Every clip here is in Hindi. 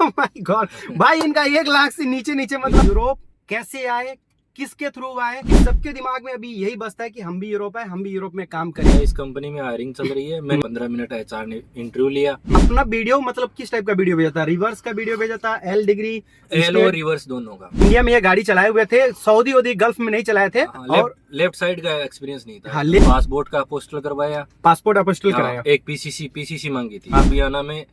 माय गॉड भाई, इनका 1 लाख से नीचे नीचे मतलब यूरोप कैसे आए, किसके थ्रू आए, सबके दिमाग में अभी यही बसता है कि हम भी यूरोप आए, हम भी यूरोप में काम करें। इस कंपनी में हायरिंग चल रही है। मैंने 15 मिनट एचआर ने इंटरव्यू लिया। अपना वीडियो मतलब किस टाइप का वीडियो भेजा था? रिवर्स का वीडियो भेजा था, एल डिग्री, एल और रिवर्स दोनों का। इंडिया में ये गाड़ी चलाए हुए थे, सऊदी वोदी गल्फ में नहीं चलाए थे। और लेफ्ट साइड का एक्सपीरियंस नहीं था। हाँ, पासपोर्ट का अपोस्टल करवाया, पासपोर्ट अपोस्टल कराया। एक पीसीसी मांगी थी। अबियाना में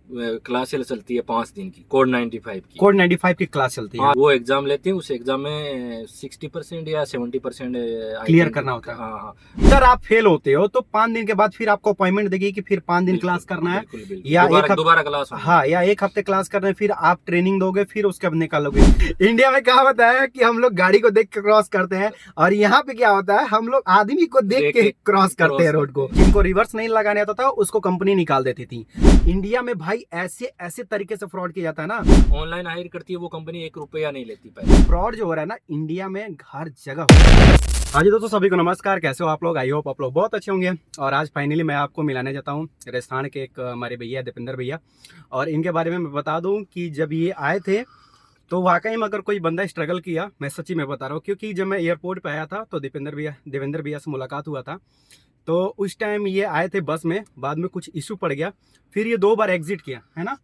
क्लास चलती है 5 दिन की, कोड 95 की। कोड 95 की क्लास चलती है। वो एग्जाम लेते हैं। उस एग्जाम में 60% या 70% क्लियर करना होता है। हाँ। अगर आप फेल होते हो तो 5 दिन के बाद फिर आपको अपॉइंटमेंट देगी कि फिर 5 दिन क्लास करना है, या दोबारा क्लास। हाँ, या 1 हफ्ते क्लास करना है, फिर आप ट्रेनिंग दोगे, फिर उसके बाद निकालोगे। इंडिया में क्या होता है कि हम लोग गाड़ी को देख के क्रॉस करते हैं, और यहाँ पे क्या होता है, हम लोग आदमी को देख के क्रॉस करते हैं रोड को। जिनको रिवर्स नहीं लगाने आता था उसको कंपनी निकाल देती थी। इंडिया में भाई ऐसे ऐसे तरीके से फ्रॉड किया जाता है ना। ऑनलाइन हायर करती है वो कंपनी, 1 रुपया नहीं लेती पहले। फ्रॉड जो हो रहा है ना इंडिया में हर जगह हो रहा है। हाँ जी दोस्तों, सभी को नमस्कार। कैसे हो आप लोग? आई होप आप लोग बहुत अच्छे होंगे। और आज फाइनली मैं आपको मिलाने जाता हूँ राजस्थान के एक हमारे भैया दीपेंद्र भैया, और इनके बारे में मैं बता दूं कि जब ये आए थे तो वाकई में अगर कोई बंदा स्ट्रगल किया, मैं सच्ची में बता रहा हूँ, क्योंकि जब मैं एयरपोर्ट पे आया था तो देवेंद्र भैया से मुलाकात हुआ था। तो उस टाइम ये आए थे बस में, बाद में कुछ इशू पड़ गया, फिर ये 2 बार एग्जिट किया है ना।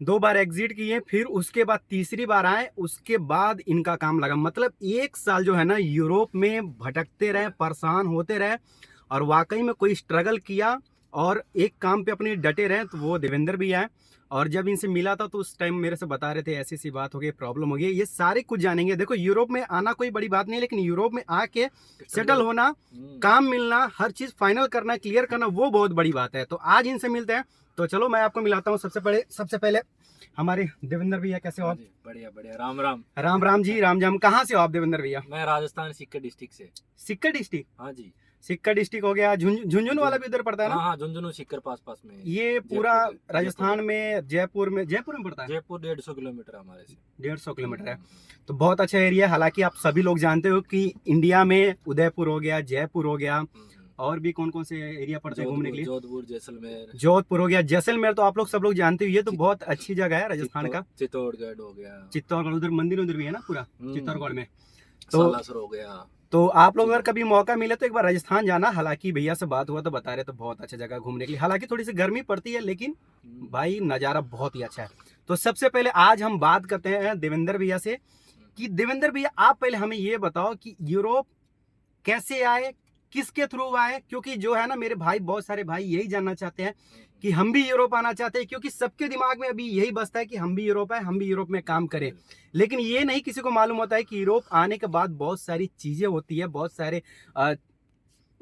2 बार एग्जिट किए, फिर उसके बाद तीसरी बार आए, उसके बाद इनका काम लगा। मतलब 1 साल जो है ना यूरोप में भटकते रहे, परेशान होते रहे, और वाकई में कोई स्ट्रगल किया और एक काम पे अपने डटे रहे, तो वो देवेंद्र भी आए। और जब इनसे मिला था तो उस टाइम मेरे से बता रहे थे ऐसी सी बात हो गई, प्रॉब्लम हो गई, ये सारे कुछ जानेंगे। देखो, यूरोप में आना कोई बड़ी बात नहीं, लेकिन यूरोप में आके सेटल होना, काम मिलना, हर चीज फाइनल करना, क्लियर करना, वो बहुत बड़ी बात है। तो आज इनसे मिलते हैं। तो चलो मैं आपको मिलाता हूँ। सबसे पहले हमारे देवेंद्र भैया, कैसे हो आप? बढ़िया बढ़िया, राम राम। राम जी, राम जाम। कहाँ से हो आप देवेंद्र भैया? मैं राजस्थान सिक्कर डिस्ट्रिक्ट से। सिक्कर डिस्ट्रिक्ट? हाँ जी, सिक्कर डिस्ट्रिक्ट हो गया। झुंझुनू वाला भी उधर पड़ता है ना? हाँ, झुंझुनू सिक्कर पास में। ये पूरा राजस्थान में जयपुर में पड़ता है। जयपुर 150 किलोमीटर हमारे से। 150 किलोमीटर है, तो बहुत अच्छा एरिया है। हालांकि आप सभी लोग जानते हो कि इंडिया में उदयपुर हो गया, जयपुर हो गया, और भी कौन कौन से एरिया पड़ते हैं घूमने के लिए? जोधपुर, जैसलमेर। जोधपुर हो गया, जैसलमेर तो आप लोग सब लोग जानते हो, ये तो बहुत अच्छी जगह है राजस्थान का। चित्तौड़गढ़ हो गया, चित्तौड़गढ़ उधर मंदिर भी है ना पूरा चित्तौड़गढ़ में। तो सालासर हो गया। तो आप लोग अगर कभी मौका मिले तो एक बार राजस्थान जाना। हालांकि भैया से बात हुआ तो बता रहे तो बहुत अच्छा जगह घूमने के लिए। हालांकि थोड़ी सी गर्मी पड़ती है, लेकिन भाई नज़ारा बहुत ही अच्छा है। तो सबसे पहले आज हम बात करते हैं देवेंद्र भैया से कि देवेंद्र भैया, आप पहले हमें ये बताओ कि यूरोप कैसे आए, किसके थ्रू आए? क्योंकि जो है ना, मेरे भाई, बहुत सारे भाई यही जानना चाहते हैं कि हम भी यूरोप आना चाहते हैं, क्योंकि सबके दिमाग में अभी यही बसता है कि हम भी यूरोप आए, हम भी यूरोप में काम करें। लेकिन ये नहीं किसी को मालूम होता है कि यूरोप आने के बाद बहुत सारी चीजें होती है, बहुत सारे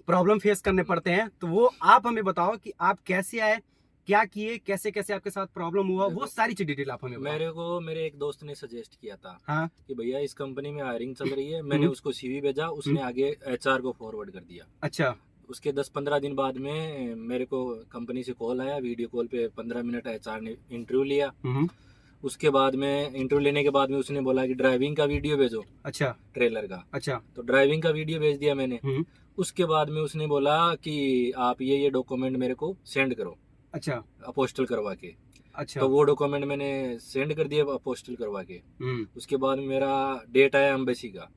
प्रॉब्लम फेस करने पड़ते हैं। तो वो आप हमें बताओ कि आप कैसे आए, क्या किए, कैसे कैसे आपके साथ प्रॉब्लम हुआ, वो सारी चीज डिटेल आप हमें बताओ। मेरे एक दोस्त ने सजेस्ट किया था, हाँ, कि भैया इस कंपनी में हायरिंग चल रही है। मैंने उसको सीवी भेजा, उसने आगे एचआर को फॉरवर्ड कर दिया। अच्छा। उसके 10-15 दिन बाद में मेरे को कंपनी से कॉल आया, वीडियो कॉल पे 15 मिनट एचआर ने इंटरव्यू लिया। उसके बाद में इंटरव्यू लेने के बाद में उसने बोला कि ड्राइविंग का वीडियो भेजो। अच्छा। ट्रेलर का। अच्छा। तो ड्राइविंग का वीडियो भेज दिया मैंने। उसके बाद में उसने बोला कि आप ये डॉक्यूमेंट मेरे को सेंड करो। अच्छा। अपोस्टल करवा के। अच्छा। तो वो डॉक्यूमेंट मैंने सेंड कर दिया अपोस्टल करवा के। उसके बाद मेरा डेट आया एम्बेसी का,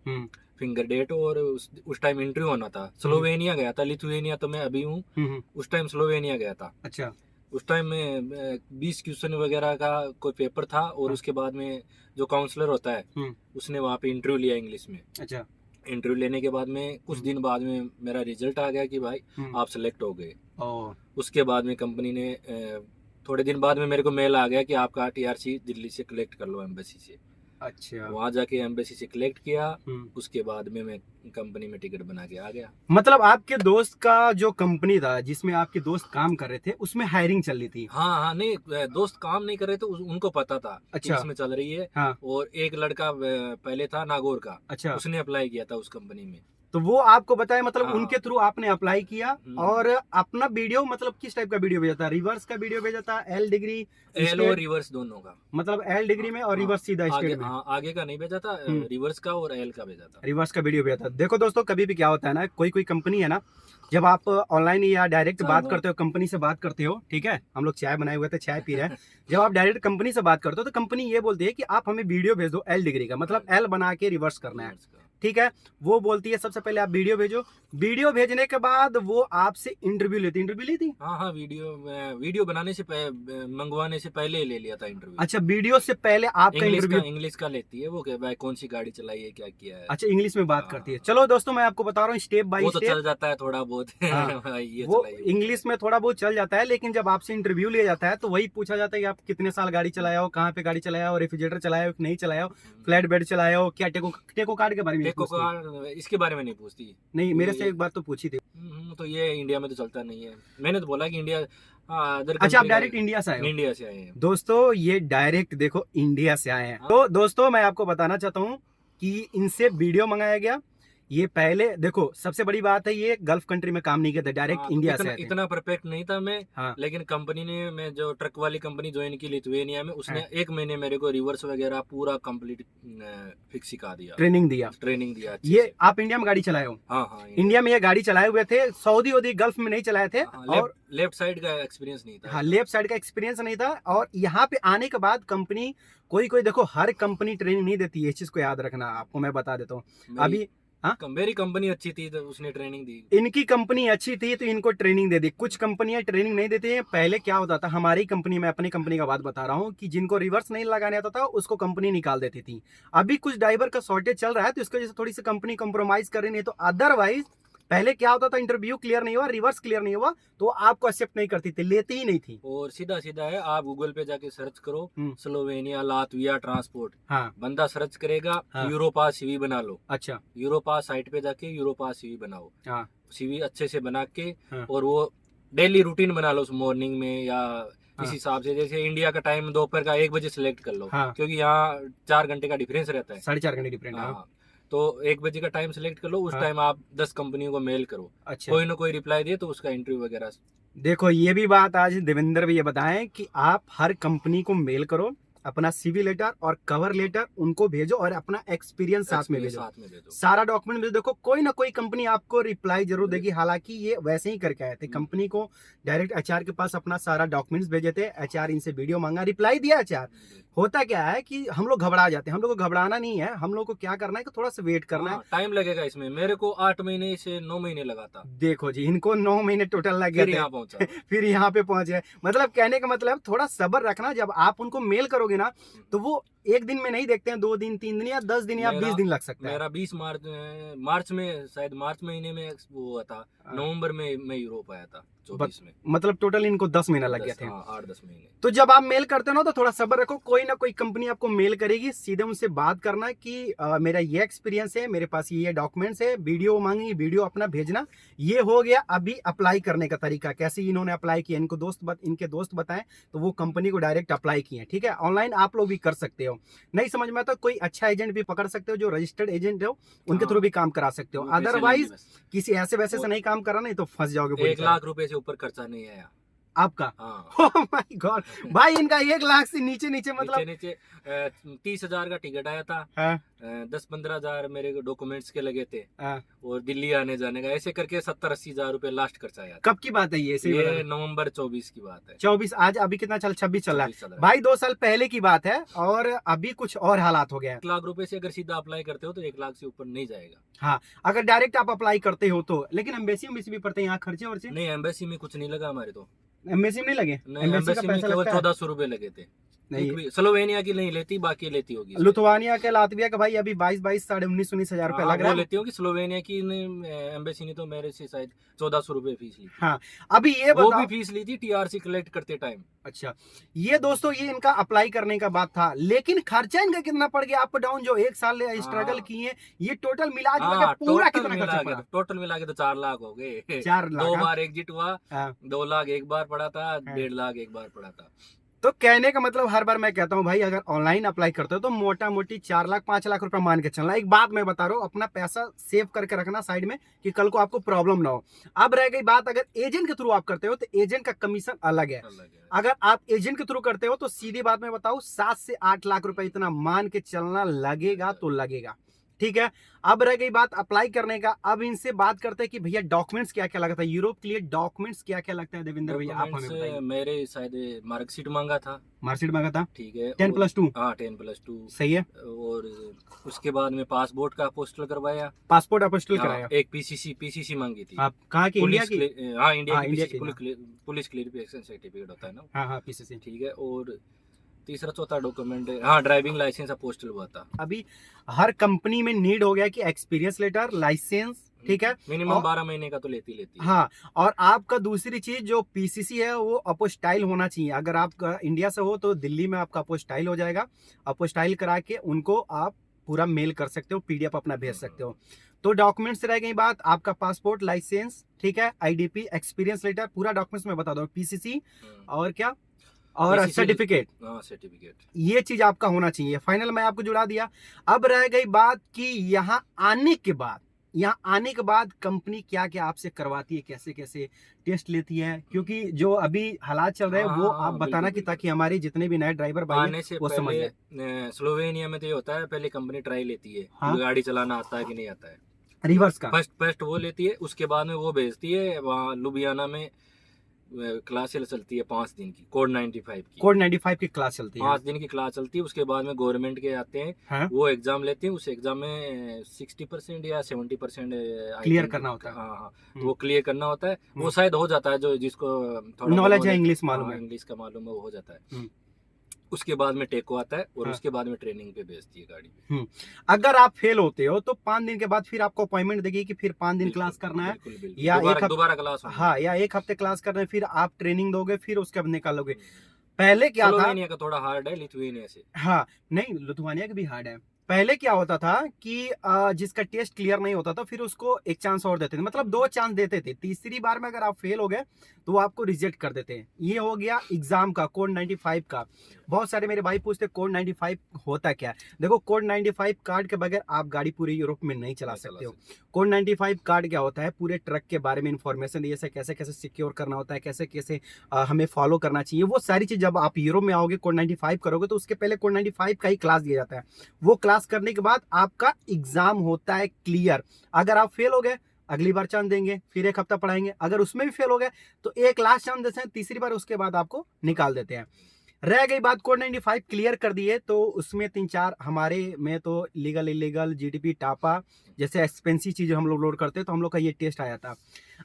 फिंगर डेट, और उस टाइम इंटरव्यू होना था। स्लोवेनिया गया था, लिथुएनिया तो मैं अभी हूँ, उस टाइम स्लोवेनिया गया था। अच्छा। उस टाइम में 20 क्वेश्चन वगैरह का कोई पेपर था, और उसके बाद में जो काउंसलर होता है उसने वहाँ पे इंटरव्यू लिया इंग्लिश में। अच्छा। इंटरव्यू लेने के बाद में कुछ दिन बाद में मेरा रिजल्ट आ गया कि भाई आप सेलेक्ट हो गए। उसके बाद में कंपनी ने थोड़े दिन बाद में मेरे को मेल आ गया कि आपका टीआरसी दिल्ली से कलेक्ट कर लो, एम्बेसी से। अच्छा। वहाँ जाके एम्बेसी से कलेक्ट किया। उसके बाद में मैं कंपनी में टिकट बना के आ गया। मतलब आपके दोस्त का जो कंपनी था जिसमें आपके दोस्त काम कर रहे थे, उसमें हायरिंग चल रही थी? हाँ, नहीं, दोस्त काम नहीं कर रहे थे, उनको पता था। अच्छा। इसमें चल रही है। हाँ। और एक लड़का पहले था नागौर का। अच्छा। उसने अप्लाई किया था उस कंपनी में, तो वो आपको बताया, मतलब हाँ, उनके थ्रू आपने अप्लाई किया। और अपना वीडियो मतलब किस टाइप का वीडियो भेजा था? रिवर्स का वीडियो भेजा था, एल डिग्री, एल और रिवर्स दोनों का? मतलब एल डिग्री में और रिवर्स सीधा स्टेट में? हाँ, आगे का नहीं भेजा था, रिवर्स का और एल का भेजा था। रिवर्स का वीडियो भेजा था। देखो दोस्तों, कभी भी क्या होता है ना, कोई कंपनी है ना, जब आप ऑनलाइन या डायरेक्ट बात चलो। करते हो, कंपनी से बात करते हो, ठीक है, हम लोग चाय बनाए हुए थे, चाय पी रहे हैं। जब आप डायरेक्ट कंपनी से बात करते हो तो कंपनी ये बोलती है कि आप हमें वीडियो भेज दो एल डिग्री का, मतलब एल बना के रिवर्स करना है, ठीक है। वो बोलती है सबसे पहले आप वीडियो भेजो, वीडियो भेजने के बाद वो आपसे इंटरव्यू लेती, इंटरव्यू ली थी। हाँ, वीडियो बनाने से मंगवाने से पहले ही ले लिया था इंटरव्यू। अच्छा, वीडियो से पहले आपका इंटरव्यू। इंग्लिश का लेती है वो, कि भाई कौन सी गाड़ी चलाई है, क्या किया है। अच्छा, इंग्लिश में बात हाँ, करती है। चलो दोस्तों, मैं आपको बता रहा हूँ स्टेप बाय वो तो स्टेप। चल जाता है थोड़ा बहुत। हाँ, ये वो चलाई, इंग्लिश में थोड़ा बहुत चल जाता है, लेकिन जब आपसे इंटरव्यू लिया जाता है तो वही पूछा जाता है कि आप कितने साल गाड़ी चलाया हो, कहाँ पे गाड़ी चलाया हो, रेफ्रिजरेटर चलाया हो कि नहीं चलाया हो, फ्लैट बेड चलाया हो, क्या टेको कार्ड के बारे में टेको पूछती है? का इसके बारे में नहीं पूछती। नहीं, मेरे से एक बार तो पूछी थी। तो ये इंडिया में तो चलता नहीं है। मैंने तो बोला कि इंडिया, अदर अच्छा, आप कंट्री डायरेक्ट इंडिया से आए हो? इंडिया से आए हैं। दोस्तों, ये डायरेक्ट देखो इंडिया से आए हैं। तो दोस्तों, मैं आपको बताना चाहता हूँ कि इनसे वीडियो मंगाया गया। ये पहले देखो, सबसे बड़ी बात है, ये गल्फ कंट्री में काम नहीं किया था, डायरेक्ट हाँ, इंडिया तो से आए थे। इतना परफेक्ट नहीं था मैं। हाँ, लेकिन कंपनी ने, मैं जो ट्रक वाली कंपनी ज्वाइन की लिथुएनिया में, उसने हाँ। 1 महीने मेरे को रिवर्स वगैरह पूरा कंप्लीट फिक्स सिखा दिया, ट्रेनिंग दिया। ट्रेनिंग दिया अच्छे ये से। आप इंडिया में गाड़ी चलाए हो? हाँ, हाँ, इंडिया में ये गाड़ी चलाए हुए थे, सऊदी वोदी गल्फ में नहीं चलाए थे। और लेफ्ट साइड का एक्सपीरियंस नहीं था। हाँ, लेफ्ट साइड का एक्सपीरियंस नहीं था। और यहाँ पे आने के बाद कंपनी, कोई कोई देखो, हर कंपनी ट्रेनिंग नहीं देती है, इस चीज को याद रखना। आपको मैं बता देता हूँ अभी। हाँ, मेरी कंपनी अच्छी थी तो उसने ट्रेनिंग दी। इनकी कंपनी अच्छी थी तो इनको ट्रेनिंग दे दी। कुछ कंपनियां ट्रेनिंग नहीं देती हैं। पहले क्या होता था हमारी कंपनी में, अपनी कंपनी का बात बता रहा हूँ, कि जिनको रिवर्स नहीं लगाने आता था उसको कंपनी निकाल देती थी। अभी कुछ ड्राइवर का शॉर्टेज चल रहा है तो इसकी वजह से थोड़ी सी कंपनी कॉम्प्रोमाइज कर रही, नहीं तो अदरवाइज पहले क्या होता था, इंटरव्यू क्लियर नहीं हुआ, रिवर्स क्लियर नहीं हुआ तो आपको एक्सेप्ट नहीं करती थी, लेती ही नहीं थी। और सीधा सीधा है, आप गूगल पे जाके सर्च करो, हम्म। स्लोवेनिया लातविया ट्रांसपोर्ट, हाँ, बंदा सर्च करेगा, हाँ। यूरोपास सीवी बना लो। अच्छा, यूरोपास साइट पे जाके यूरोपास सीवी बनाओ, हाँ, सीवी अच्छे से बना के, हाँ, और वो डेली रूटीन बना लो, मॉर्निंग में या हाँ। इस हिसाब से। जैसे इंडिया का टाइम दोपहर का 1 बजे सिलेक्ट कर लो, हाँ। क्योंकि यहाँ 4 घंटे का डिफरेंस रहता है। 4.5 घंटे डिफरेंट है। हाँ, तो 1 बजे का टाइम सिलेक्ट कर लो, उस हाँ। टाइम आप 10 कंपनियों को मेल करो, अच्छा, कोई ना कोई रिप्लाई दे तो उसका इंटरव्यू वगैरह। देखो ये भी बात आज देवेंद्र भी ये बताएं कि आप हर कंपनी को मेल करो, अपना सीवी लेटर और कवर लेटर उनको भेजो और अपना एक्सपीरियंस साथ में भेजो, सारा डॉक्यूमेंट भेजो। देखो कोई ना कोई कंपनी आपको रिप्लाई जरूर देगी। हालांकि ये वैसे ही करके आए थे, कंपनी को डायरेक्ट एचआर के पास अपना सारा डॉक्यूमेंट्स भेजे थे, एचआर इनसे वीडियो मांगा, रिप्लाई दिया एचआर। होता क्या है कि हम लोग घबरा जाते हैं, हम लोग को घबराना नहीं है, हम लोग को क्या करना है कि थोड़ा सा वेट करना है। टाइम लगेगा इसमें, मेरे को 8 महीने से 9 महीने लगा था। देखो जी, इनको 9 महीने टोटल लग गए फिर थे, यहाँ पहुंचा। फिर यहाँ पे पहुंचे। मतलब कहने का मतलब थोड़ा सब्र रखना। जब आप उनको मेल करोगे ना तो वो 1 दिन में नहीं देखते हैं, 2 दिन 3 दिन या 10 दिन या 20 दिन लग सकता है। मेरा 20 मार्च में, शायद मार्च महीने में वो हुआ था, नवंबर में मैं यूरोप आया था 24 में। मतलब टोटल इनको 10 महीना लग गए थे। 8-10 महीने। तो जब आप मेल करते हो ना तो थोड़ा सब्र रखो, कोई ना कोई कंपनी आपको मेल करेगी, सीधे उनसे बात करना कि मेरा ये एक्सपीरियंस है, मेरे पास ये डॉक्यूमेंट्स है, वीडियो मांगी, वीडियो अपना भेजना। ये हो गया। अभी अप्लाई करने का तरीका, कैसे इन्होंने अप्लाई किया, इनके दोस्त बताएं तो वो कंपनी को डायरेक्ट अप्लाई किए। ठीक है, ऑनलाइन आप लोग भी कर सकते हो। नहीं समझ में आता कोई अच्छा एजेंट भी पकड़ सकते हो, जो रजिस्टर्ड एजेंट हो उनके थ्रू भी काम करा सकते हो। अदरवाइज किसी ऐसे वैसे से नहीं काम करा, नहीं तो फंस जाओगे। 1 लाख रुपए से ऊपर खर्चा नहीं आया आपका। ओह माय गॉड भाई, इनका 1 लाख से नीचे नीचे मतलब नीचे 30,000 का टिकट आया था। हाँ। 10-15 हजार मेरे डॉक्यूमेंट्स के लगे थे। हाँ। और दिल्ली आने जाने का, ऐसे करके 70-80 हजार रुपए लास्ट खर्चा आया। कब की बात है ये नवंबर 24 की बात है। 24, आज अभी कितना 26 चल रहा है भाई, 2 साल पहले की बात है। और अभी कुछ और हालात हो गए हैं। 1 लाख रुपए से अगर सीधा अप्लाई करते हो तो 1 लाख से ऊपर नहीं जाएगा। हाँ, अगर डायरेक्ट आप अप्लाई करते हो तो। लेकिन एम्बेसी भी पड़ते हैं यहाँ, खर्चे वर्चे। नहीं, एम्बेसी में कुछ नहीं लगा हमारे तो। एम्बेसी में नहीं लगे? एम्बेसी में केवल 1400 रुपए लगे थे। नहीं, स्लोवेनिया की नहीं लेती, बाकी लेती होगी। लिथुआनिया के, लातविया का भाई अभी 22 साढ़े 19 हजार रुपए लग रहा है। लेती होगी स्लोवेनिया की। एम्बेसी ने तो मेरे से शायद 1400 रुपए फीस ली। हाँ, अभी ये वो भी फीस ली थी टीआरसी कलेक्ट करते टाइम। अच्छा, ये दोस्तों ये इनका अप्लाई करने का बात था। लेकिन खर्चा इनका कितना पड़ गया अप डाउन, जो 1 साल स्ट्रगल किए, ये टोटल मिला के पूरा कितना खर्चा पड़ा? टोटल मिला के तो 4 लाख हो गए। 4 लाख 2 बार एग्जिट हुआ। 2 लाख एक बार पड़ा था, 1.5 लाख एक बार पड़ा था। तो कहने का मतलब हर बार मैं कहता हूं भाई, अगर ऑनलाइन अप्लाई करते हो तो मोटा मोटी 4 लाख 5 लाख रुपए मान के चलना। एक बात मैं बता रहा हूं, अपना पैसा सेव करके रखना साइड में, कि कल को आपको प्रॉब्लम ना हो। अब रह गई बात, अगर एजेंट के थ्रू आप करते हो तो एजेंट का कमीशन अलग है। अगर आप एजेंट के थ्रू करते हो तो सीधी बात मैं बताऊं, 7 से 8 लाख रुपए इतना मान के चलना लगेगा तो लगेगा। ठीक है। अब रह गई बात अप्लाई करने का। अब इनसे बात करते हैं कि भैया डॉक्यूमेंट्स क्या क्या लगता है यूरोप के लिए, डॉक्यूमेंट्स क्या क्या लगता है देवेंद्र भैया, आप हमें बताइए। मेरे शायद मार्कशीट मांगा था। मार्कशीट मांगा था, ठीक है। 10+2। हाँ 10+2 सही है। और उसके बाद में पासपोर्ट का अपोस्टल करवाया। पासपोर्ट अपोस्टल कराया। एक पीसीसी मांगी थी। आप कहाँ की, इंडिया की? हाँ इंडिया की India PCC, police clarification certificate होता है ना। हाँ पीसीसी। ठीक है। और तीसरा चौथा डॉक्यूमेंट, हाँ ड्राइविंग लाइसेंस अपोस्टल हुआ था। अभी हर कंपनी में नीड हो गया कि एक्सपीरियंस लेटर, लाइसेंस, ठीक है, मिनिमम 12 महीने का तो लेती है। हाँ। और आपका दूसरी चीज जो पीसीसी है वो अपोस्टाइल होना चाहिए। अगर आप इंडिया से हो तो दिल्ली में आपका अपोस्टाइल हो जाएगा। अपोस्टाइल करा के उनको आप पूरा मेल कर सकते हो, पीडीएफ अपना भेज सकते हो। तो डॉक्यूमेंट्स रह गई बात, आपका पासपोर्ट, लाइसेंस, ठीक है, आईडीपी, एक्सपीरियंस लेटर, पूरा डॉक्यूमेंट्स में बता दो, पीसीसी और क्या, और सर्टिफिकेट। सर्टिफिकेट, ये चीज आपका होना चाहिए। फाइनल मैं आपको जुड़ा दिया। अब रह गई बात कि यहाँ आने के बाद कंपनी क्या क्या आपसे करवाती है, कैसे कैसे टेस्ट लेती है, क्योंकि जो अभी हालात चल रहे हैं वो आप बताना कि ताकि हमारे जितने भी नए ड्राइवर भाई आने से वो समझ जाए। स्लोवेनिया में तो ये होता है, पहले कंपनी ट्राई लेती है गाड़ी चलाना आता है कि नहीं आता है। रिवर्स का फर्स्ट वो लेती है, उसके बाद में वो भेजती है वहाँ लुबियाना में। क्लास चलती है 5 दिन की, कोड 95 की क्लास चलती है। 5 दिन की क्लास चलती है। उसके बाद में गवर्नमेंट के आते हैं। हाँ? वो एग्जाम लेते हैं। उस एग्जाम में 60% या 70% क्लियर करना होता है। हाँ वो क्लियर करना होता है। वो शायद हो जाता है, जो जिसको नॉलेज है, इंग्लिश मालूम है, इंग्लिश का मालूम है, वो हो जाता है। उसके बाद में टेको आता है और उसके बाद में ट्रेनिंग पे भेजती है गाड़ी। अगर आप फेल होते हो तो 5 दिन के बाद फिर आपको अपॉइंटमेंट देगी कि फिर 5 दिन क्लास करना है, या दोबारा क्लास, हाँ, या 1 हफ्ते क्लास करना है, फिर आप ट्रेनिंग दोगे, फिर उसके बाद निकालोगे। पहले क्या था, स्लोवेनिया का थोड़ा हार्ड है, लिथुआनिया से। हाँ नहीं, लिथुआनिया का भी हार्ड है। पहले क्या होता था कि जिसका टेस्ट क्लियर नहीं होता था फिर उसको एक चांस और देते थे, मतलब 2 चांस देते थे। तीसरी बार में अगर आप फेल हो गए तो वो आपको रिजेक्ट कर देते हैं। ये हो गया एग्जाम का, कोड 95 का। बहुत सारे मेरे भाई पूछते कोड 95 होता क्या है। देखो, कोड 95 कार्ड के बगैर आप गाड़ी पूरे यूरोप में नहीं चला सकते हो। कोड 95 कार्ड क्या होता है, पूरे ट्रक के बारे में इंफॉर्मेशन, जैसे कैसे कैसे सिक्योर करना होता है, कैसे कैसे हमें फॉलो करना चाहिए, वो सारी चीज जब आप यूरोप में आओगे, कोड 95 करोगे तो उसके पहले कोड 95 का ही क्लास दिया जाता है। वो क्लास करने के बाद आपका एग्जाम होता है क्लियर। अगर आप फेल हो गए, अगली बार चांस देंगे, फिर 1 हफ्ता पढ़ाएंगे। अगर उसमें भी फेल हो गए तो एक लास्ट चांस देते हैं, तीसरी बार उसके बाद आपको निकाल देते हैं। रह गई बात, कोड 95 क्लियर कर दिए तो उसमें 3-4 हमारे में तो लीगल, इलीगल, जीडीपी, टापा जैसे एक्सपेंसिव चीजें हम लोग लोड करते हैं, तो हम लोग का ये टेस्ट आया था।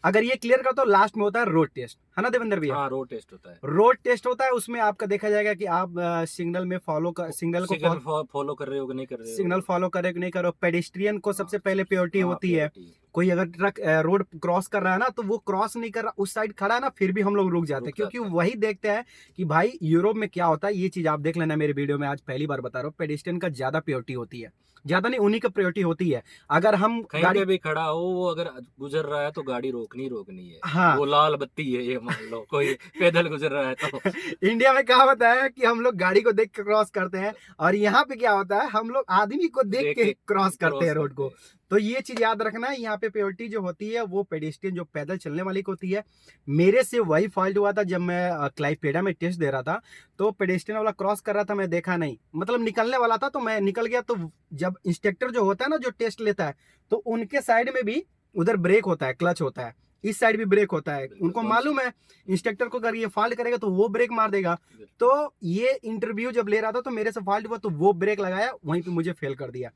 अगर ये क्लियर कर तो लास्ट में होता है रोड टेस्ट, है ना देवेंद्र भैया? हाँ, रोड टेस्ट होता है। रोड टेस्ट होता है, उसमें आपका देखा जाएगा कि आप सिग्नल में फॉलो कर, सिग्नल को फॉलो कर रहे हो कि नहीं कर रहे हो, सिग्नल फॉलो करे कि नहीं करो। पेडिस्ट्रियन को सबसे पहले प्योरिटी होती है। कोई अगर ट्रक रोड क्रॉस कर रहा है ना, तो वो क्रॉस नहीं कर रहा, उस साइड खड़ा है ना, फिर भी हम लोग रुक जाते हैं, क्योंकि वही देखते हैं कि भाई यूरोप में क्या होता है। ये चीज आप देख लेना मेरे वीडियो में, आज पहली बार बता रहा हूँ। पेडिस्ट्रियन का ज्यादा प्योरिटी होती है, ज्यादा नहीं, उन्हीं का प्रायोरिटी होती है। अगर हम गाड़ी भी खड़ा हो, वो अगर गुजर रहा है तो गाड़ी रोकनी है। हाँ, वो लाल बत्ती है, ये मान लो कोई पैदल गुजर रहा है तो। इंडिया में क्या होता है कि हम लोग गाड़ी को देख के क्रॉस करते हैं, और यहाँ पे क्या होता है, हम लोग आदमी को देख के क्रॉस करते हैं रोड को। तो ये चीज याद रखना है, यहाँ पे प्रायोरिटी जो होती है वो पेडेस्ट्रियन, जो पैदल चलने वाली को होती है। मेरे से वही फॉल्ट हुआ था जब मैं क्लाइपेडा में टेस्ट दे रहा था, तो पेडेस्ट्रियन वाला क्रॉस कर रहा था, मैं देखा नहीं, मतलब निकलने वाला था तो मैं निकल गया। तो जब इंस्ट्रक्टर जो होता है ना, जो टेस्ट लेता है, तो उनके साइड में भी उधर ब्रेक होता है, क्लच होता है, इस साइड भी ब्रेक होता है। उनको मालूम है इंस्ट्रक्टर को अगर ये फॉल्ट करेगा तो वो ब्रेक मार देगा। तो ये इंटरव्यू जब ले रहा था तो मेरे से फॉल्ट हुआ, तो वो ब्रेक लगाया, वहीं पे मुझे फेल कर दिया।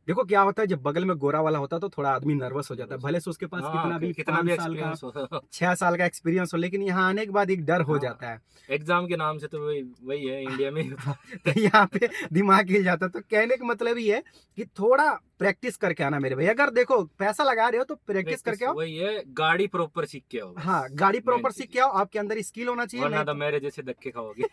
देखो क्या होता है, जब बगल में गोरा वाला होता है तो थोड़ा आदमी नर्वस हो जाता है, भले से उसके पास कितना भी 5 साल का 6 साल का एक्सपीरियंस हो, लेकिन यहाँ आने के बाद एक डर हो जाता है। एग्जाम के नाम से तो वही है इंडिया में। तो यहाँ पे दिमाग हिल जाता है। तो कहने का मतलब ये है कि थोड़ा प्रैक्टिस करके आना मेरे भाई। अगर देखो पैसा लगा रहे हो तो प्रैक्टिस करके आओ। वही है, गाड़ी प्रॉपर सीख के आओ। हाँ, गाड़ी प्रॉपर सीख के आओ, आपके अंदर स्किल होना चाहिए, वरना तो मेरे जैसे धक्के खाओगे।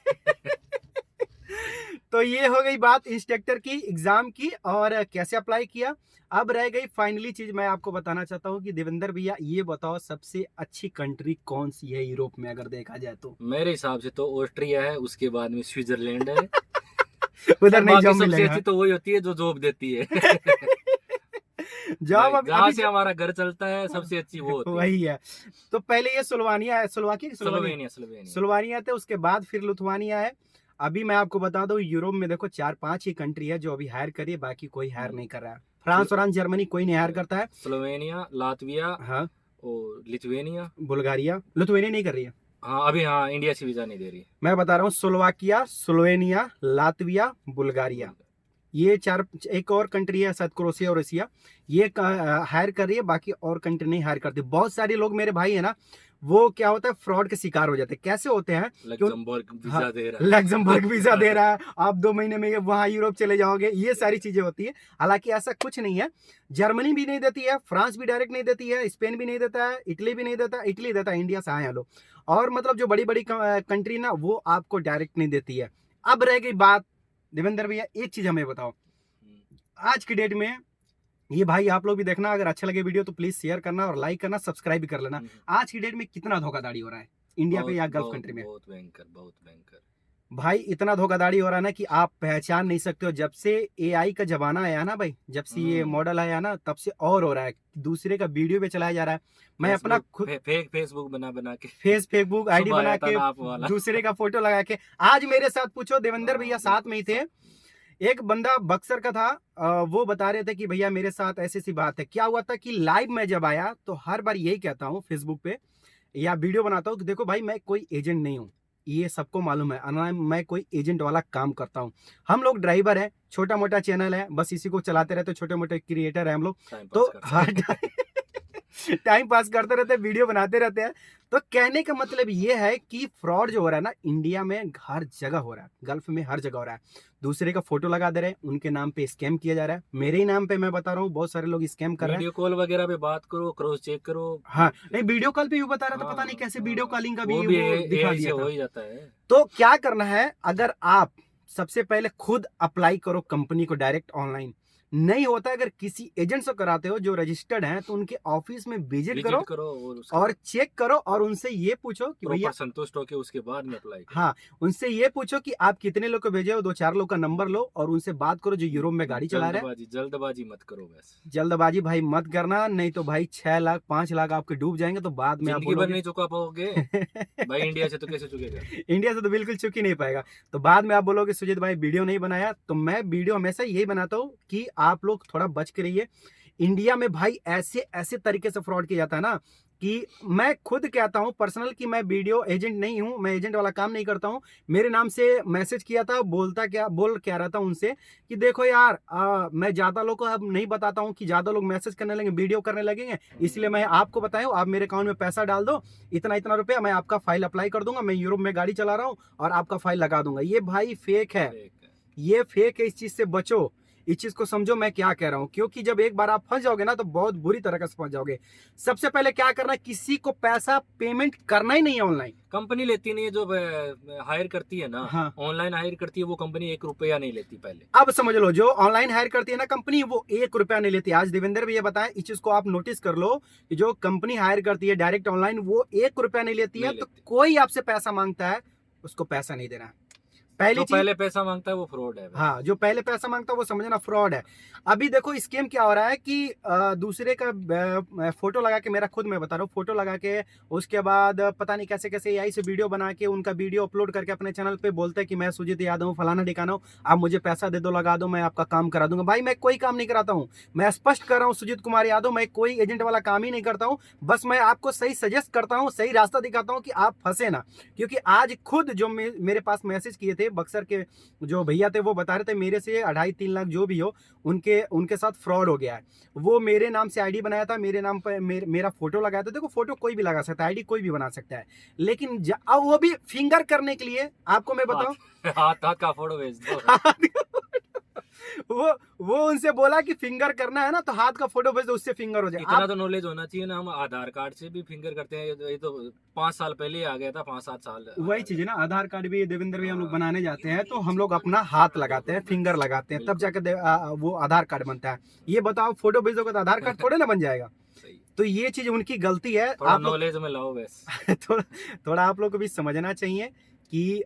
तो ये हो गई बात इंस्ट्रक्टर की, एग्जाम की, और कैसे अप्लाई किया। अब रह गई फाइनली चीज मैं आपको बताना चाहता हूँ कि देवेंद्र भैया ये बताओ, सबसे अच्छी कंट्री कौन सी है यूरोप में अगर देखा जाए तो? मेरे हिसाब से तो ऑस्ट्रिया है, उसके बाद में स्विट्जरलैंड है। उधर नहीं जॉब सबसे अच्छी तो वही होती है जो जॉब देती है। जॉब जहाँ से हमारा घर चलता है, सबसे अच्छी वो होती है। वही है। तो पहले ये स्लोवानिया है, स्लोवानिया थे, उसके बाद फिर लिथुआनिया है। अभी मैं आपको बता दूं यूरोप में देखो 4-5 ही कंट्री है जो अभी हायर करी है, बाकी कोई हायर नहीं कर रहा है। फ्रांस और जर्मनी कोई नहीं हायर करता है। स्लोवेनिया, लातविया, हाँ, और लिथुआनिया, बुल्गारिया, लिथुआनिया नहीं कर रही है। हाँ अभी हाँ इंडिया से वीजा नहीं दे रही। मैं बता रहा हूँ, स्लोवाकिया, स्लोवेनिया, लातविया, बुल्गारिया, ये चार। एक और कंट्री है शायद, क्रोएशिया और रसिया, ये हायर कर रही है, बाकी और कंट्री नहीं हायर करती। बहुत सारे लोग मेरे भाई है ना, वो क्या होता है, फ्रॉड के शिकार हो जाते हैं। कैसे होते हैं? लग्जमबर्ग वीजा दे रहा है, लग्जमबर्ग वीजा दे रहा है, आप 2 महीने में वहां यूरोप चले जाओगे, ये सारी चीजें होती है। हालांकि ऐसा कुछ नहीं है, जर्मनी भी नहीं देती है, फ्रांस भी डायरेक्ट नहीं देती है, स्पेन भी नहीं देता है, इटली भी नहीं देता। इटली देता है, इंडिया से आए हैं लोग। और मतलब जो बड़ी बड़ी कंट्री ना, वो आपको डायरेक्ट नहीं देती है। अब रह गई बात, देवेंद्र भैया एक चीज हमें बताओ, आज की डेट में ये भाई आप लोग भी देखना, अगर अच्छा लगे वीडियो तो प्लीज शेयर करना और लाइक करना, सब्सक्राइब भी कर लेना। आज की डेट में कितना धोखाधड़ी हो रहा है इंडिया पे या गल्फ कंट्री में? बहुत भयंकर, बहुत भयंकर भाई, इतना धोखाधड़ी हो रहा है ना कि आप पहचान नहीं सकते हो। जब से एआई का जमाना आया ना भाई, जब से ये मॉडल आया ना, तब से और हो रहा है। दूसरे का वीडियो पे चलाया जा रहा है। मैं अपना खुद फेसबुक बना के फेसबुक आईडी बना के दूसरे का फोटो लगा के, आज मेरे साथ पूछो, देवेंद्र भैया साथ में ही थे, एक बंदा बक्सर का था, वो बता रहे थे कि भैया मेरे साथ ऐसी सी बात है। क्या हुआ था कि लाइव में जब आया तो हर बार यही कहता हूँ फेसबुक पे या वीडियो बनाता हूँ कि देखो भाई, मैं कोई एजेंट नहीं हूँ, ये सबको मालूम है, मैं कोई एजेंट वाला काम करता हूँ। हम लोग ड्राइवर हैं, छोटा मोटा चैनल है, बस इसी को चलाते रहते, छोटे मोटे क्रिएटर है हम लोग, तो टाइम पास करते रहते, वीडियो बनाते रहते हैं। तो कहने का मतलब ये है कि फ्रॉड जो हो रहा है ना, इंडिया में हर जगह हो रहा है, गल्फ में हर जगह हो रहा है। दूसरे का फोटो लगा दे रहे हैं, उनके नाम पे स्कैम किया जा रहा है। मेरे ही नाम पे मैं बता रहा हूँ, बहुत सारे लोग स्कैम कर रहे हैं। वीडियो कॉल वगैरह पे बात करो, क्रॉस चेक करो। हाँ, नहीं वीडियो कॉल पे भी बता रहा था, पता नहीं कैसे वीडियो कॉलिंग का भी वो दिखा दिया हो ही जाता है। तो क्या करना है, अगर आप सबसे पहले खुद अप्लाई करो कंपनी को डायरेक्ट ऑनलाइन, नहीं होता अगर किसी एजेंट से कराते हो जो रजिस्टर्ड हैं, तो उनके ऑफिस में विजिट करो और चेक करो और उनसे ये पूछो कि भैया संतुष्ट हो के उसके बाद में अप्लाई करो। हाँ, उनसे ये पूछो कि आप कितने लोग को भेजे हो, 2-4 लोग का नंबर लो और उनसे बात करो जो यूरोप में गाड़ी चला रहे हैं। जल्दबाजी मत करो, बस जल्दबाजी भाई मत करना, नहीं तो भाई 6 लाख 5 लाख आपके डूब जाएंगे, तो बाद में आप नहीं चुका पाओगे। भाई इंडिया से तो कैसे चुकेगा? इंडिया से तो बिल्कुल चुक ही नहीं पाएगा। तो बाद में आप बोलोगे सुजीत भाई वीडियो नहीं बनाया। तो मैं वीडियो हमेशा यही बनाता हूँ कि आप लोग थोड़ा बच के रहिए। इंडिया में भाई ऐसे ऐसे तरीके से फ्रॉड किया जाता है ना, कि मैं खुद कहता हूं पर्सनल कि मैं वीडियो एजेंट नहीं हूं, मैं एजेंट वाला काम नहीं करता हूं। मेरे नाम से मैसेज किया था, बोल क्या रहा था उनसे कि देखो यार, मैं ज्यादा लोग को अब नहीं बताता हूं कि ज्यादा लोग मैसेज करने लगेंगे, वीडियो करने लगेंगे, इसलिए मैं आपको बताऊं, आप मेरे अकाउंट में पैसा डाल दो, इतना इतना रुपया, मैं आपका फाइल अप्लाई कर दूंगा, मैं यूरोप में गाड़ी चला रहा हूं और आपका फाइल लगा दूंगा। ये भाई फेक है, ये फेक है, इस चीज से बचो, इस चीज को समझो मैं क्या कह रहा हूं। क्योंकि जब एक बार आप फंस जाओगे ना, तो बहुत बुरी तरह से फंस जाओगे। सबसे पहले क्या करना है, किसी को पैसा पेमेंट करना ही नहीं है ऑनलाइन। कंपनी लेती नहीं है, जो हायर करती है ना, हाँ, ऑनलाइन हायर करती है, वो कंपनी 1 रुपया नहीं लेती पहले। अब समझ लो, जो ऑनलाइन हायर करती है ना कंपनी, वो 1 रुपया नहीं लेती। आज देवेंद्र भी ये बताएं, इस चीज को आप नोटिस कर लो कि जो कंपनी हायर करती है डायरेक्ट ऑनलाइन, वो 1 रुपया नहीं लेती है। तो कोई आपसे पैसा मांगता है, उसको पैसा नहीं देना। पहले पैसा मांगता है वो फ्रॉड है। हाँ, जो पहले पैसा मांगता है वो समझना फ्रॉड है। अभी देखो स्कैम क्या हो रहा है कि दूसरे का फोटो लगा के, मेरा खुद मैं बता रहा हूँ, फोटो लगा के उसके बाद पता नहीं कैसे कैसे एआई से वीडियो बना के उनका वीडियो अपलोड करके अपने चैनल पे बोलते हैं कि मैं सुजीत यादव हूँ, फलाना ठिकाना हूँ, आप मुझे पैसा दे दो, लगा दो, मैं आपका काम करा दूंगा। भाई मैं कोई काम नहीं कराता हूँ, मैं स्पष्ट कर रहा हूँ सुजीत कुमार यादव, मैं कोई एजेंट वाला काम ही नहीं करता हूँ। बस मैं आपको सही सजेस्ट करता हूँ, सही रास्ता दिखाता हूँ कि आप फंसे ना। क्योंकि आज खुद जो मेरे पास मैसेज किए थे बक्सर के जो भैया थे, वो बता रहे थे मेरे से 2.5-3 लाख जो भी हो, उनके साथ फ्रॉड हो गया है। वो मेरे नाम से आईडी बनाया था, मेरे नाम पर मेरा फोटो लगाया था। देखो फोटो कोई भी लगा सकता है, आईडी कोई भी बना सकता है, लेकिन अब वो भी फिंगर करने के लिए, आपको मैं बताऊं, हाथ का फोटो भेज दो। वो उनसे बोला कि फिंगर करना है ना, तो हाथ का फोटो भेज दो, उससे फिंगर हो जाए। इतना तो नॉलेज होना चाहिए ना, हम आधार कार्ड से भी फिंगर करते हैं, ये तो 5 साल पहले आ गया था, 5-7 साल। वही चीज है ना, आधार कार्ड भी देवेंद्र भी हम लोग बनाने जाते हैं, तो हम लोग अपना हाथ लगाते हैं, फिंगर लगाते हैं, तब जाकर वो आधार कार्ड बनता है। ये बताओ, फोटो भेजोगे तो आधार कार्ड थोड़े ना बन जाएगा। तो ये चीज उनकी गलती है, आप नॉलेज में लाओ बस। थोड़ा आप लोग को भी समझना चाहिए कि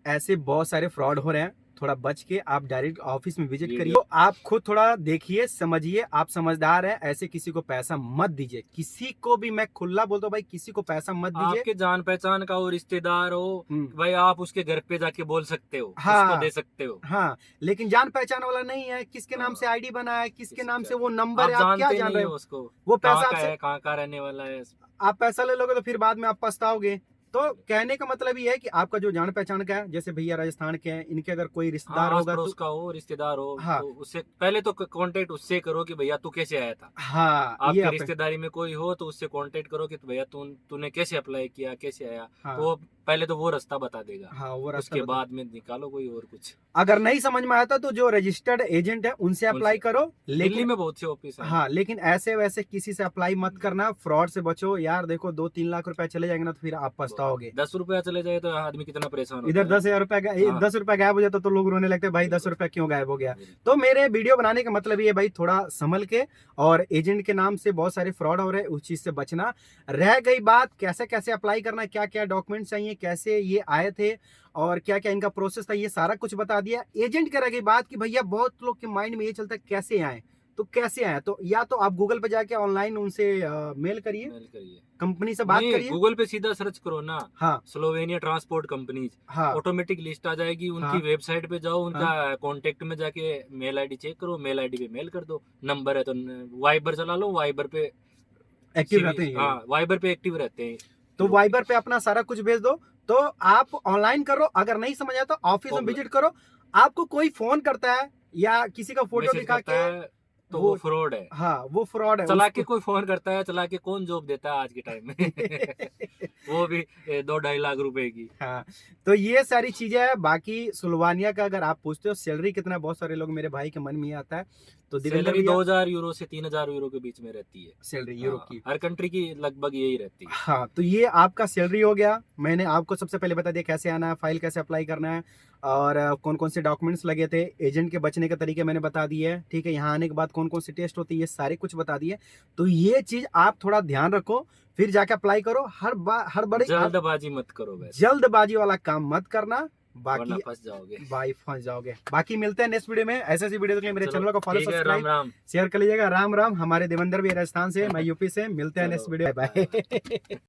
ऐसे बहुत सारे फ्रॉड हो रहे हैं। थोड़ा बच के आप डायरेक्ट ऑफिस में विजिट करिए। वीडियो- तो आप खुद थोड़ा देखिए, समझिए, आप समझदार हैं, ऐसे किसी को पैसा मत दीजिए, किसी को भी। मैं खुला बोलता हूँ भाई, किसी को पैसा मत दीजिए। आपके जान पहचान का हो, रिश्तेदार हो, भाई आप उसके घर पे जाके बोल सकते हो, हाँ, उसको दे सकते हो। हाँ, लेकिन जान पहचान वाला नहीं है, किसके नाम से आईडी बना है, किसके नाम से वो नंबर है, आप क्या जानते जान नहीं रहे हो हो? उसको, वो पैसा कहाँ का आपसे, है, कहाँ का रहने वाला है। आप पैसा ले लोगे तो फिर बाद में आप पछताओगे। तो कहने का मतलब ये है कि आपका जो जान पहचान का है, जैसे भैया राजस्थान के हैं, इनके अगर कोई हाँ, रिश्तेदार आस होगा पड़ोस तो का हो, रिश्तेदार हो, हाँ, तो उससे पहले तो कांटेक्ट उससे करो कि भैया तू कैसे आया था। हाँ, ये आपकी आप, रिश्तेदारी में कोई हो तो उससे कांटेक्ट करो कि भैया तूने कैसे अप्लाई किया, कैसे आया। हाँ, तो पहले तो वो रास्ता बता देगा, हाँ, वो रास्ता उसके बता। बाद में निकालो कोई और कुछ। अगर नहीं समझ में आता तो जो रजिस्टर्ड एजेंट है उनसे अप्लाई उनसे- करो, दिल्ली लेकिन में बहुत से ऑफिस हैं। हाँ, लेकिन ऐसे वैसे किसी से अप्लाई मत करना, फ्रॉड से बचो यार। देखो 2-3 लाख रुपए चले जाएंगे ना तो फिर आप पछताओगे। 10 रुपया चले जाए तो आदमी कितना परेशान होता इधर है। 10,000 रुपए हाँ। 10 रुपए गायब हो जाता तो लोग रोने लगते भाई 10 बिल्कुल। रुपए क्यों गायब हो गया। बिल्कुल। तो मेरे वीडियो बनाने का मतलब ये है भाई, थोड़ा संभल के, और एजेंट के नाम से बहुत सारे फ्रॉड हो रहे हैं, उस चीज से बचना। रह गई बात कैसे कैसे अप्लाई करना है, क्या क्या डॉक्यूमेंट चाहिए, कैसे ये आए थे और क्या क्या इनका प्रोसेस था, ये सारा कुछ बता दिया। एजेंट का रह गई बात कि भैया बहुत लोग के माइंड में ये चलता है कैसे आए, तो कैसे आए, तो या तो आप गूगल पे जाके ऑनलाइन उनसे मेल करिए, मेल करिए, कंपनी से बात नहीं, करिए। गूगल पे सीधा सर्च करो ना, हाँ, स्लोवेनिया ट्रांसपोर्ट कंपनीज, हाँ, ऑटोमेटिक लिस्ट आ जाएगी। उनकी हाँ, वेबसाइट पे जाओ, उनका कांटेक्ट में जाके मेल आईडी चेक करो, मेल आईडी पे मेल कर दो। नंबर है तो वाइबर चला लो, वाइबर पे एक्टिव रहते हैं ये लोग। हाँ, वाइबर पे एक्टिव रहते हैं। तो वाइबर पे अपना सारा कुछ भेज दो। तो आप ऑनलाइन करो, अगर नहीं समझ आया तो ऑफिस में विजिट करो। आपको कोई फोन करता है या किसी का फोटो मैसेज दिखा करता के, है तो वो फ्रॉड है। हाँ, वो फ्रॉड है। चला के उसको कोई फोन करता है, चला के कौन जॉब देता है आज के टाइम में वो भी 2-2.5 लाख रुपए की। हाँ, तो ये सारी चीजें हैं। बाकी सुल्वानिया का अगर आप पूछते हो सैलरी कितना, बहुत सारे लोग, मेरे भाई के मन में ये आता है, तो देवेंद्र सैलरी भैया, 2000 यूरो से 3000 यूरो के बीच में रहती है सैलरी यूरो हाँ, की। हर कंट्री की लगभग यही रहती है। हाँ, तो ये आपका सैलरी हो गया। मैंने आपको सबसे पहले बता दिया कैसे आना है, फाइल कैसे अप्लाई करना है, और कौन कौन से डॉक्यूमेंट्स लगे थे, एजेंट के बचने के तरीके मैंने बता दिए है। ठीक है, यहाँ आने के बाद कौन कौन सी टेस्ट होती है, ये सारे कुछ बता दिए। तो ये चीज आप थोड़ा ध्यान रखो, फिर जाके अप्लाई करो। हर बड़ी जल्दबाजी मत करो, वैसे जल्दबाजी वाला काम मत करना, वरना बाकी फंस जाओगे। भाई फंस जाओगे। बाकी मिलते हैं नेक्स्ट वीडियो में। ऐसे ऐसी वीडियो के लिए मेरे चलो, चैनल को फॉलो, ठीक है, सब्सक्राइब, राम राम। शेयर कर लीजिएगा। राम राम। हमारे देवेंद्र भी राजस्थान से, मैं यूपी से। मिलते हैं चलो, नेक्स्ट वीडियो, बाय।